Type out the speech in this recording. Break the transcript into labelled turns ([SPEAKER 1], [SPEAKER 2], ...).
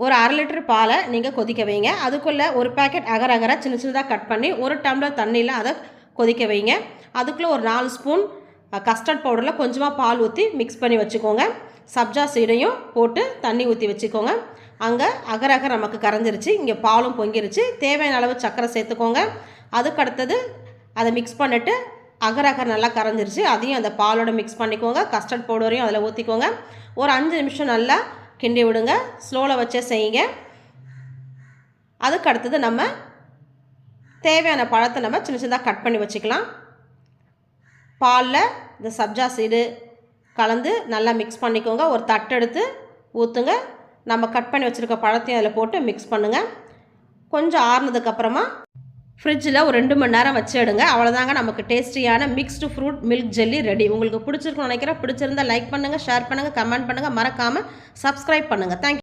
[SPEAKER 1] ஒரு 1/2 லிட்டர் பாலை நீங்கள் கொதிக்க வைங்க. அதுக்குள்ளே ஒரு பேக்கெட் அகர் அகராக சின்ன சின்னதாக கட் பண்ணி 1 டம்ளர் தண்ணியில் அதை கொதிக்க வைங்க. அதுக்குள்ளே ஒரு 4 ஸ்பூன் கஸ்டர்ட் பவுடரில் கொஞ்சமாக பால் ஊற்றி மிக்ஸ் பண்ணி வச்சுக்கோங்க. சப்ஜா சீடையும் போட்டு தண்ணி ஊற்றி வச்சுக்கோங்க. அங்கே அகர் அகர் நமக்கு கரைஞ்சிருச்சு, இங்கே பாலும் பொங்கிருச்சு. தேவையான அளவு சர்க்கரை சேர்த்துக்கோங்க. அதுக்கடுத்தது அதை மிக்ஸ் பண்ணிவிட்டு அகர் அகர் நல்லா கரைஞ்சிருச்சு, அதையும் அந்த பாலோட மிக்ஸ் பண்ணிக்கோங்க. கஸ்டர்ட் பவுடரையும் அதில் ஊற்றிக்கோங்க. ஒரு 5 நிமிஷம் நல்லா கிண்டி விடுங்க. ஸ்லோவில் வச்சே செய்யுங்க. அதுக்கு அடுத்தது நம்ம தேவையான பழத்தை நம்ம சின்ன சின்னதாக கட் பண்ணி வச்சுக்கலாம். பாலில் இந்த சப்ஜா சீடு கலந்து நல்லா மிக்ஸ் பண்ணிக்கோங்க. ஒரு தட்டு எடுத்து ஊற்றுங்க. நம்ம கட் பண்ணி வச்சுருக்க பழத்தையும் அதில் போட்டு மிக்ஸ் பண்ணுங்கள். கொஞ்சம் ஆறுனதுக்கப்புறமா ஃப்ரிட்ஜில் ஒரு 2 மணி நேரம் வச்சு எடுங்க. அவ்வளோதாங்க, நமக்கு டேஸ்டியான mixed fruit milk jelly ready. உங்களுக்கு பிடிச்சிருக்குன்னு நினைக்கிறேன். பிடிச்சிருந்தால் லைக் பண்ணுங்கள், ஷேர் பண்ணுங்கள், கமெண்ட் பண்ணுங்கள், மறக்காமல் சப்ஸ்கிரைப் பண்ணுங்கள். தேங்க்யூ.